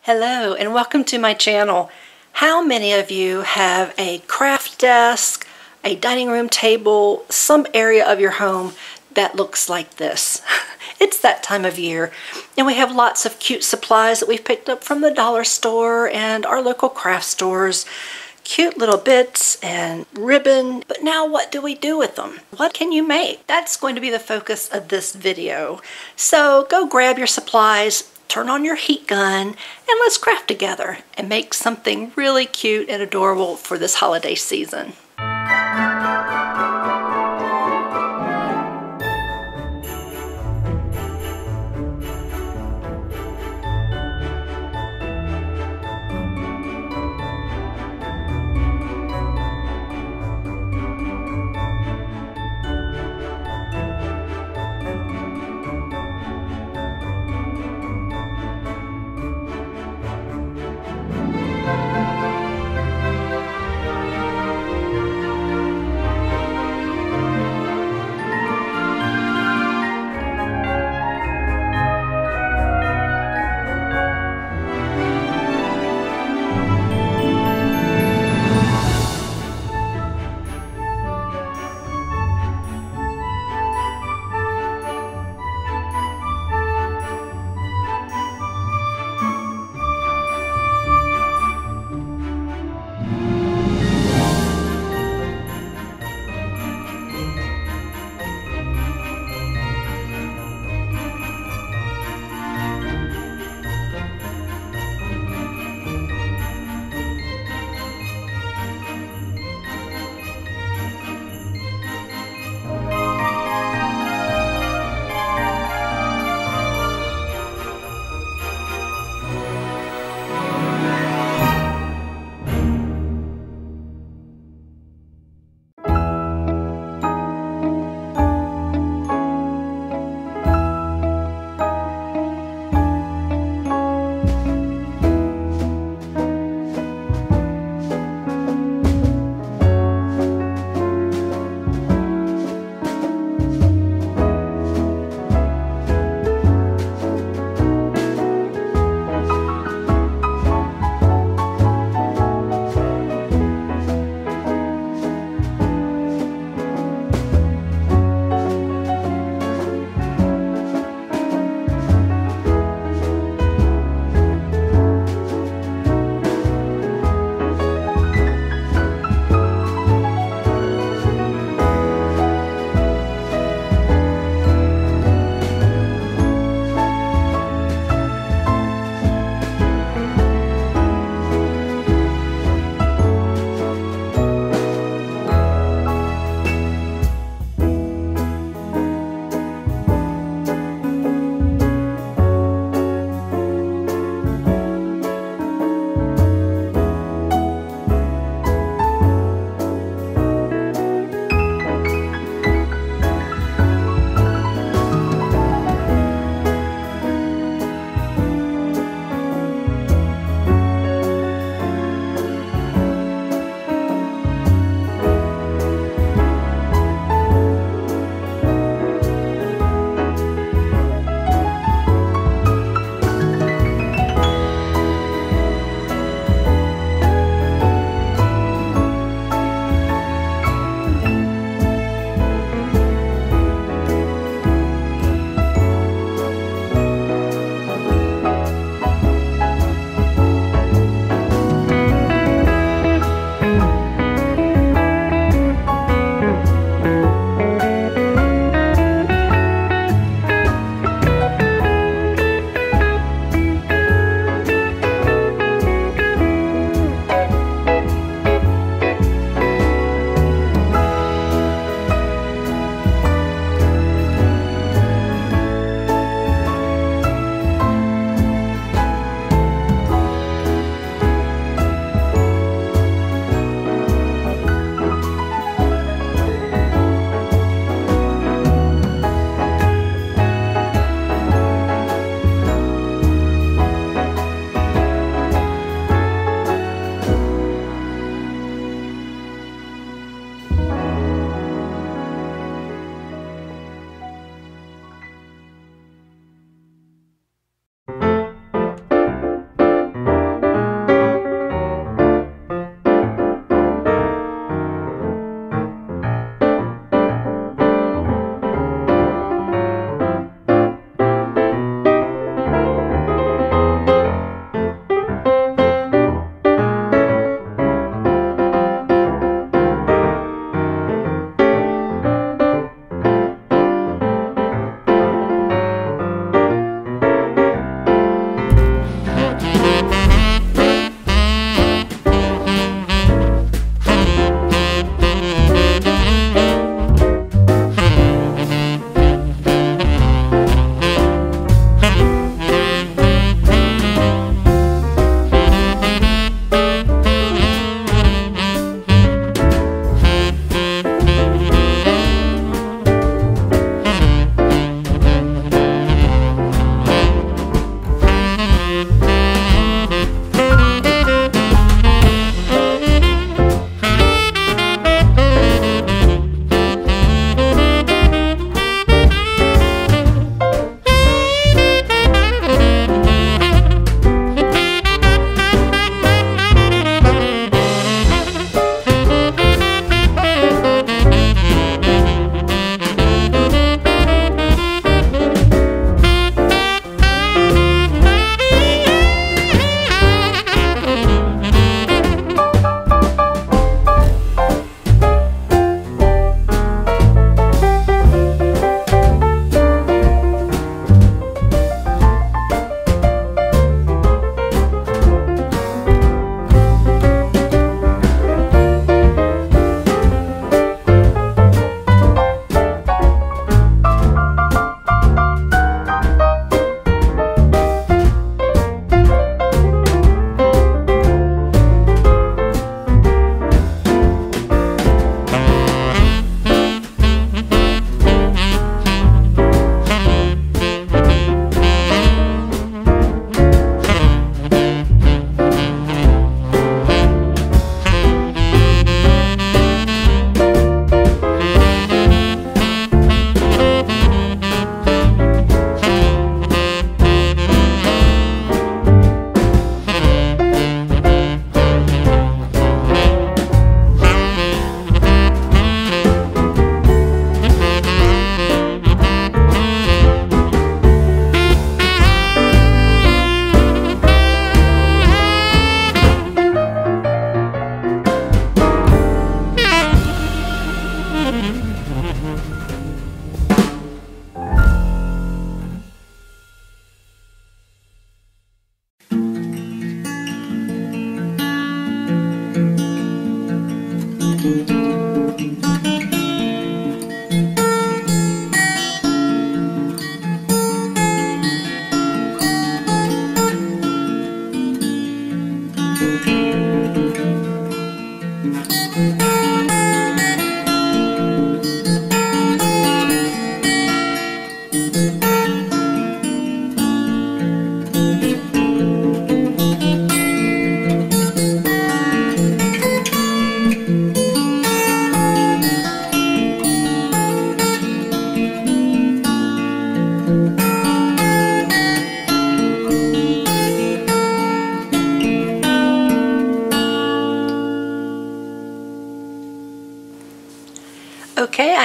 Hello and welcome to my channel. How many of you have a craft desk, a dining room table, some area of your home that looks like this? It's that time of year and we have lots of cute supplies that we've picked up from the dollar store and our local craft stores. Cute little bits and ribbon, but now what do we do with them? What can you make? That's going to be the focus of this video. So go grab your supplies, turn on your heat gun, and let's craft together and make something really cute and adorable for this holiday season.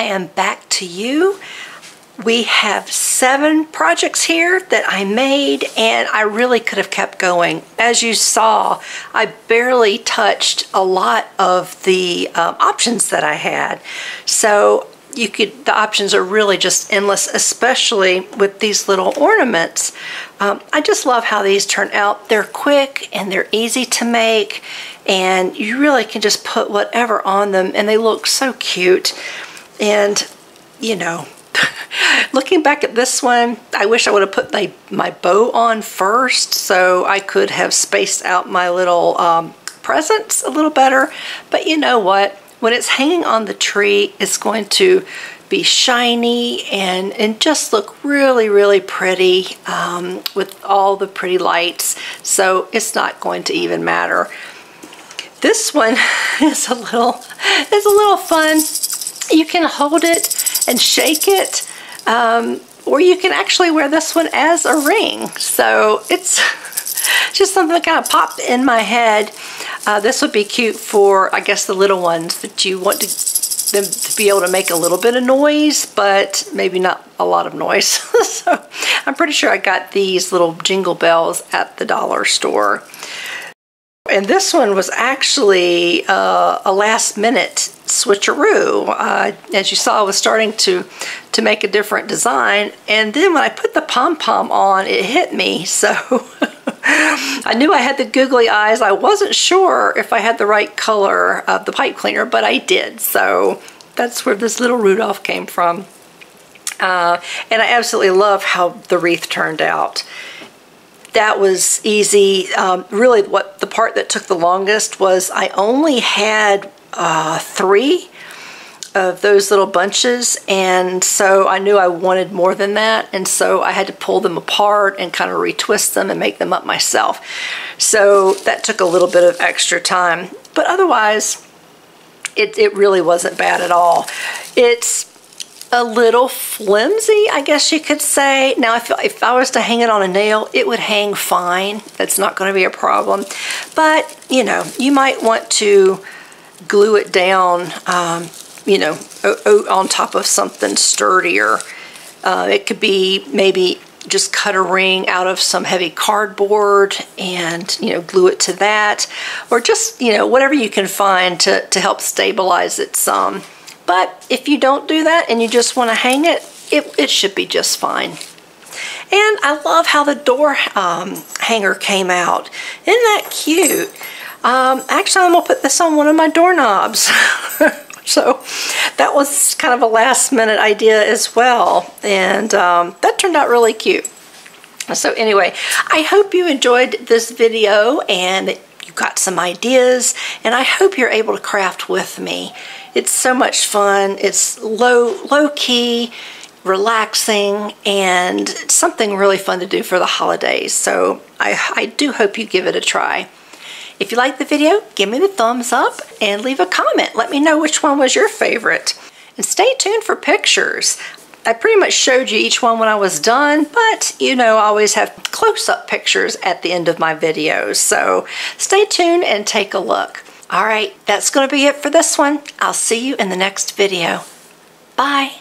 I am back to you. We have 7 projects here that I made, and I really could have kept going. As you saw, I barely touched a lot of the options that I had. So the options are really just endless, especially with these little ornaments. I just love how these turn out. They're quick and they're easy to make, and you really can just put whatever on them and they look so cute. And you know, looking back at this one, I wish I would have put my bow on first so I could have spaced out my little presents a little better. But you know what? When it's hanging on the tree, it's going to be shiny and just look really, really pretty with all the pretty lights. So it's not going to even matter. This one is a little fun. You can hold it and shake it, or you can actually wear this one as a ring. So it's just something that kind of popped in my head. This would be cute for, I guess, the little ones that you want them to be able to make a little bit of noise, but maybe not a lot of noise. So I'm pretty sure I got these little jingle bells at the dollar store. And this one was actually a last-minute switcheroo. As you saw, I was starting to make a different design, and then when I put the pom-pom on, it hit me. So I knew I had the googly eyes. I wasn't sure if I had the right color of the pipe cleaner, but I did. So that's where this little Rudolph came from. And I absolutely love how the wreath turned out. That was easy. Really, the part that took the longest was I only had 3 of those little bunches, and so I knew I wanted more than that, and so I had to pull them apart and kind of retwist them and make them up myself. So that took a little bit of extra time, but otherwise it really wasn't bad at all. It's a little flimsy, I guess you could say. Now, if I was to hang it on a nail, it would hang fine. That's not going to be a problem. But, you know, you might want to glue it down, you know, on top of something sturdier. It could be maybe just cut a ring out of some heavy cardboard and, you know, glue it to that. Or just, you know, whatever you can find to help stabilize it some. But if you don't do that and you just want to hang it, it should be just fine. And I love how the door hanger came out. Isn't that cute? Actually, I'm going to put this on one of my doorknobs. So that was kind of a last minute idea as well. And that turned out really cute. So anyway, I hope you enjoyed this video and that you got some ideas. And I hope you're able to craft with me. It's so much fun. It's low-key, relaxing, and something really fun to do for the holidays. So I do hope you give it a try. If you like the video, give me the thumbs up and leave a comment. Let me know which one was your favorite. And stay tuned for pictures. I pretty much showed you each one when I was done, but you know, I always have close-up pictures at the end of my videos. So stay tuned and take a look. All right, that's going to be it for this one. I'll see you in the next video. Bye.